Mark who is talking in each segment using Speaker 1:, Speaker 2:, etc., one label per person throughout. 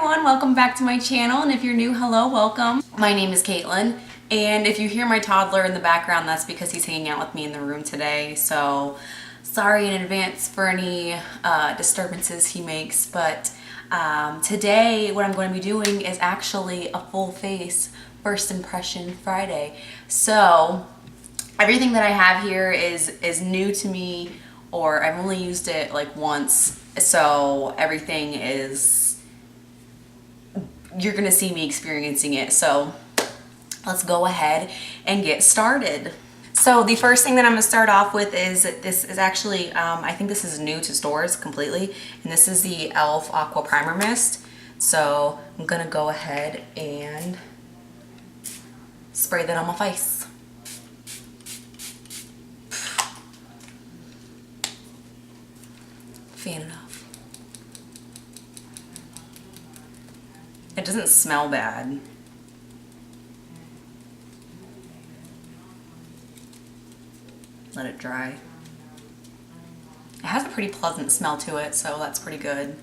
Speaker 1: everyone, welcome back to my channel, and if you're new, hello, welcome. My name is Caitlin, and if you hear my toddler in the background, that's because he's hanging out with me in the room today, so sorry in advance for any disturbances he makes, but today what I'm going to be doing is actually a full face first impression Friday. So everything that I have here is new to me, or I've only used it like once, so everything is, you're gonna see me experiencing it. So let's go ahead and get started. So the first thing that I'm gonna start off with is, this is actually, I think this is new to stores completely, and this is the e.l.f. Aqua Primer Mist. So I'm gonna go ahead and spray that on my face. Fan it off. It doesn't smell bad. Let it dry. It has a pretty pleasant smell to it, so that's pretty good.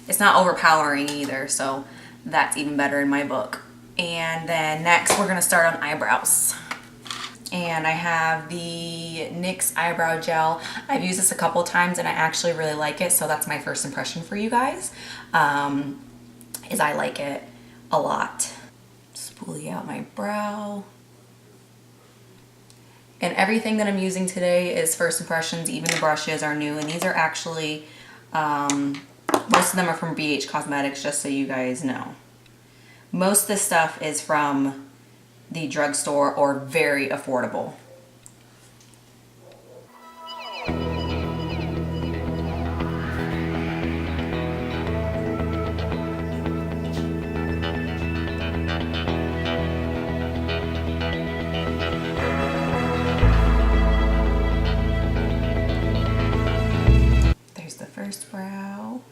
Speaker 1: It's not overpowering either, so that's even better in my book. And then next we're gonna start on eyebrows. And I have the NYX eyebrow gel. I've used this a couple times and I actually really like it, so that's my first impression for you guys, is I like it a lot. Spoolie out my brow. And everything that I'm using today is first impressions, even the brushes are new, and these are actually, most of them are from BH Cosmetics, just so you guys know. Most of this stuff is from the drugstore or very affordable. There's the first brow.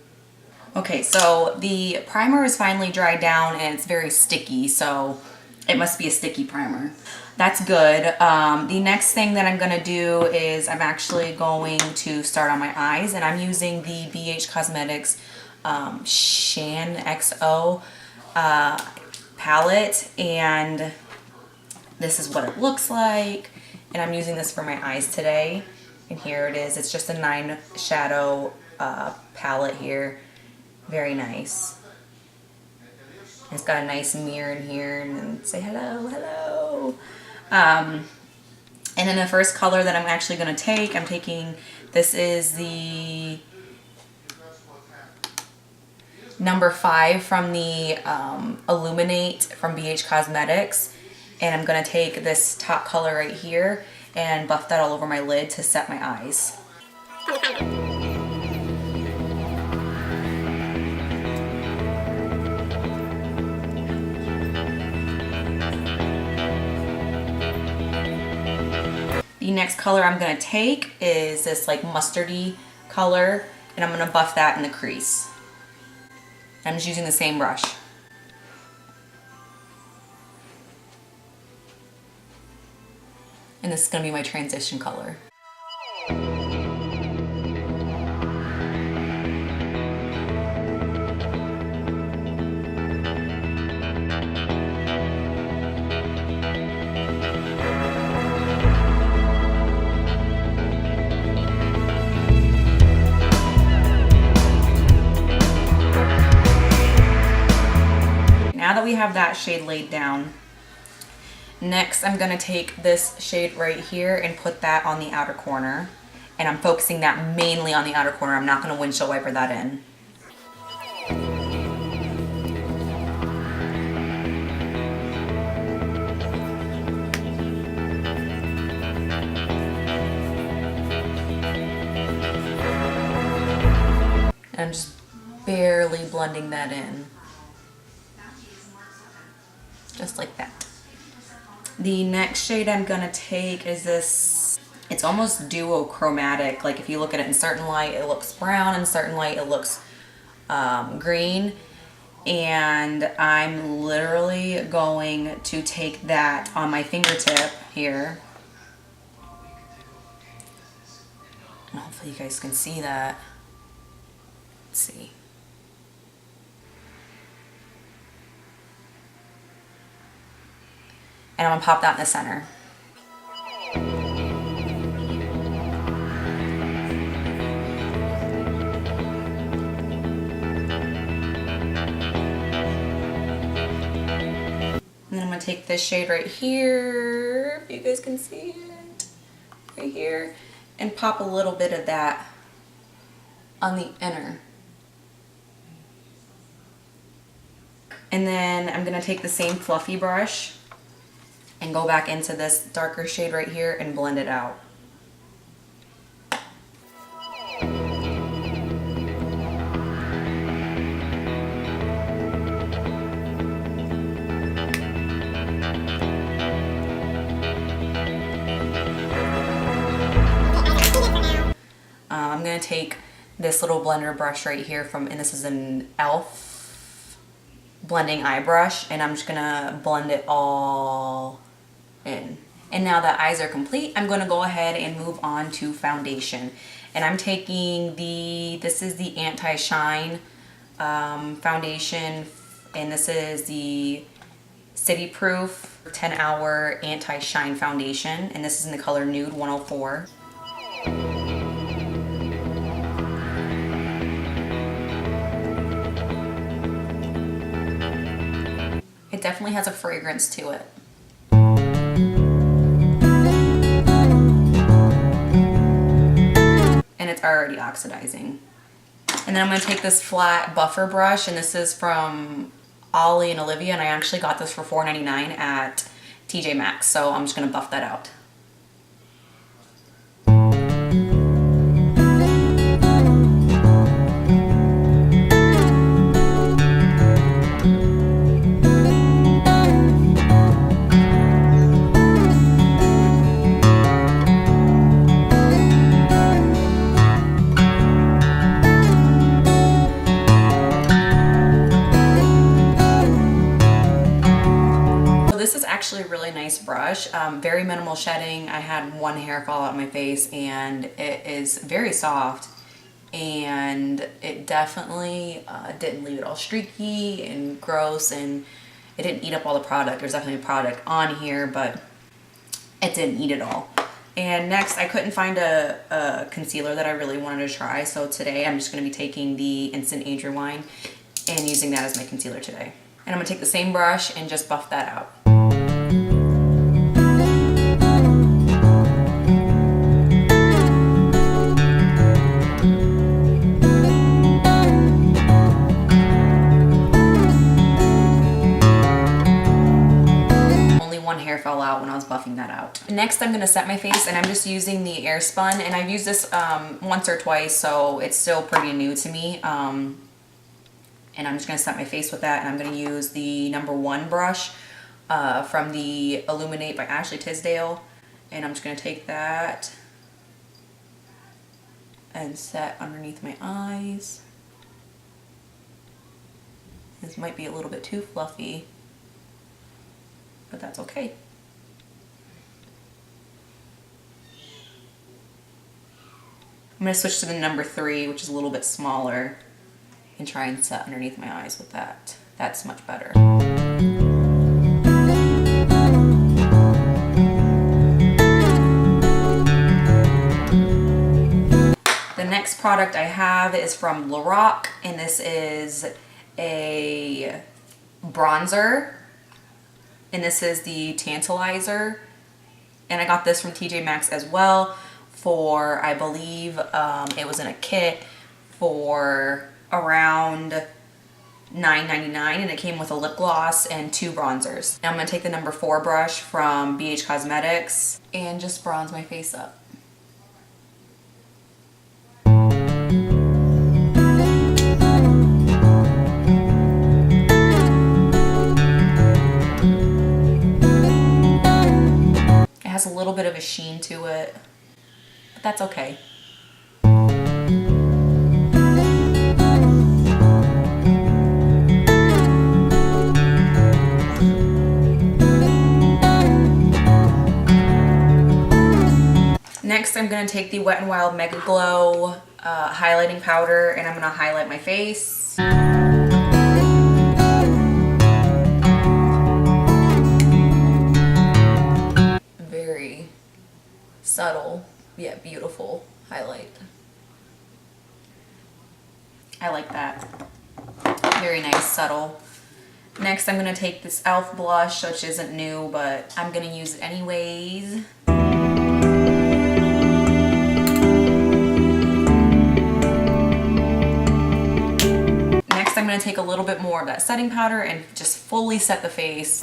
Speaker 1: Okay, so the primer is finally dried down and it's very sticky, so it must be a sticky primer. That's good. The next thing that I'm gonna do is I'm actually going to start on my eyes, and I'm using the BH Cosmetics Shan XO palette, and this is what it looks like. And I'm using this for my eyes today. And here it is. It's just a 9 shadow palette here. Very nice. It's got a nice mirror in here, and then say hello, hello. And then the first color that I'm actually going to take, I'm taking, this is the number 5 from the Illuminate from BH Cosmetics. And I'm going to take this top color right here and buff that all over my lid to set my eyes. The next color I'm going to take is this like mustardy color, and I'm going to buff that in the crease. I'm just using the same brush. And this is going to be my transition color. Now that we have that shade laid down, next I'm going to take this shade right here and put that on the outer corner. And I'm focusing that mainly on the outer corner. I'm not going to windshield wiper that in. And I'm just barely blending that in. Just like that. The next shade I'm gonna take is this, it's almost duochromatic. Like if you look at it in certain light, it looks brown, in certain light, it looks green. And I'm literally going to take that on my fingertip here. And hopefully you guys can see that. Let's see. And I'm gonna pop that in the center. And then I'm gonna take this shade right here, if you guys can see it, right here, and pop a little bit of that on the inner. And then I'm gonna take the same fluffy brush and go back into this darker shade right here and blend it out. I'm gonna take this little blender brush right here and this is an e.l.f. blending eye brush, and I'm just gonna blend it all in. And now that eyes are complete, I'm gonna go ahead and move on to foundation. And I'm taking this is the Anti-Shine foundation, and this is the City Proof 10-Hour Anti-Shine Foundation, and this is in the color Nude 104. It definitely has a fragrance to it. And it's already oxidizing. And then I'm gonna take this flat buffer brush, and this is from Ollie and Olivia, and I actually got this for $4.99 at TJ Maxx, so I'm just gonna buff that out. Actually a really nice brush, very minimal shedding. I had one hair fall out my face and it is very soft, and it definitely didn't leave it all streaky and gross, and it didn't eat up all the product. There's definitely a product on here, but it didn't eat it all. And next, I couldn't find a concealer that I really wanted to try, so today I'm just going to be taking the Instant Age Rewind and using that as my concealer today. And I'm going to take the same brush and just buff that out. Fell out when I was buffing that out. Next, I'm going to set my face, and I'm just using the Airspun, and I've used this once or twice, so it's still pretty new to me. And I'm just going to set my face with that, and I'm going to use the #1 brush from the Illuminate by Ashley Tisdale, and I'm just going to take that and set underneath my eyes. This might be a little bit too fluffy, but that's okay. I'm going to switch to the #3, which is a little bit smaller, and try and set underneath my eyes with that. That's much better. The next product I have is from Lorac, and this is a bronzer, and this is the Tantalizer, and I got this from TJ Maxx as well for, I believe it was in a kit for around $9.99, and it came with a lip gloss and 2 bronzers. Now I'm going to take the #4 brush from BH Cosmetics and just bronze my face up. It has a little bit of a sheen to it, but that's okay. Next, I'm going to take the Wet n Wild Mega Glow highlighting powder, and I'm going to highlight my face. Yeah, beautiful highlight. I like that. Very nice, subtle. Next, I'm gonna take this e.l.f. blush, which isn't new, but I'm gonna use it anyways. Next, I'm gonna take a little bit more of that setting powder and just fully set the face.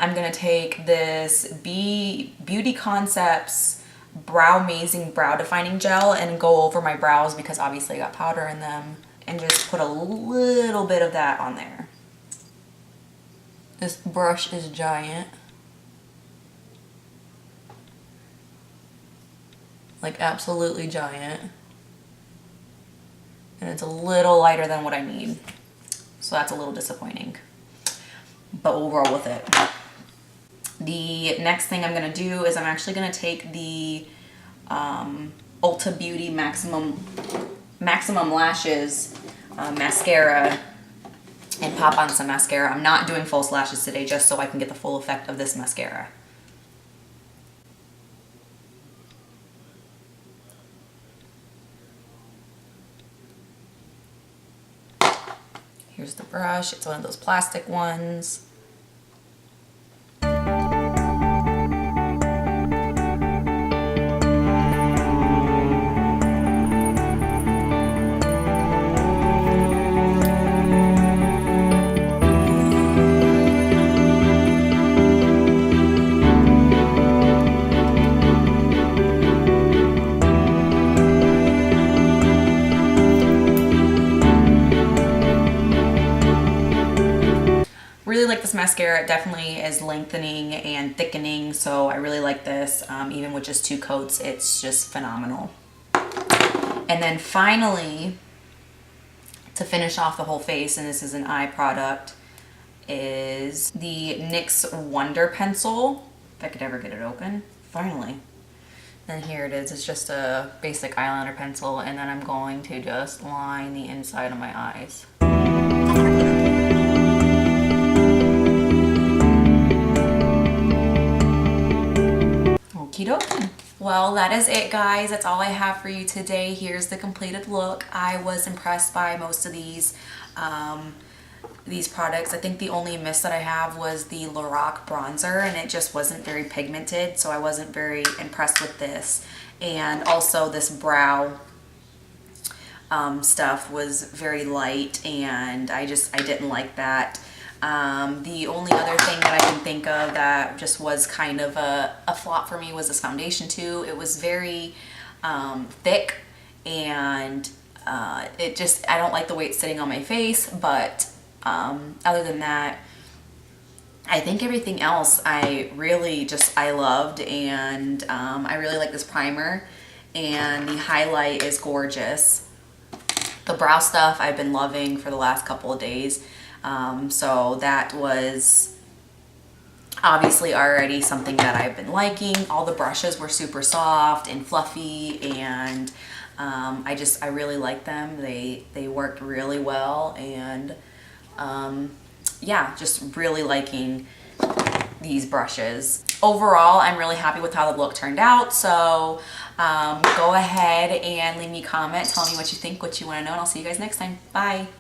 Speaker 1: I'm gonna take this Beauty Concepts Brow Amazing Brow Defining Gel and go over my brows because obviously I got powder in them, and just put a little bit of that on there. This brush is giant. Like absolutely giant. And it's a little lighter than what I need. So that's a little disappointing. But we'll roll with it. The next thing I'm gonna do is I'm actually gonna take the Ulta Beauty Maximum Lashes mascara and pop on some mascara. I'm not doing false lashes today just so I can get the full effect of this mascara. Here's the brush. It's one of those plastic ones. Really like this mascara. It definitely is lengthening and thickening, so I really like this. Even with just 2 coats, it's just phenomenal. And then finally, to finish off the whole face, and this is an eye product, is the NYX Wonder Pencil. If I could ever get it open. Finally. And here it is. It's just a basic eyeliner pencil, and then I'm going to just line the inside of my eyes. Okie dokie. Well, that is it, guys. That's all I have for you today. Here's the completed look. I was impressed by most of these products. I think the only miss that I have was the Lorac bronzer, and it just wasn't very pigmented, so I wasn't very impressed with this. And also this brow stuff was very light, and I didn't like that. The only other thing that I can think of that just was kind of a flop for me was this foundation too. It was very thick, and I don't like the way it's sitting on my face, but other than that, I think everything else I loved, and I really like this primer, and the highlight is gorgeous. The brow stuff I've been loving for the last couple of days. So that was obviously already something that I've been liking. All the brushes were super soft and fluffy, and I really like them. They worked really well, and yeah, just really liking these brushes. Overall, I'm really happy with how the look turned out. So go ahead and leave me a comment. Tell me what you think, what you want to know, and I'll see you guys next time. Bye.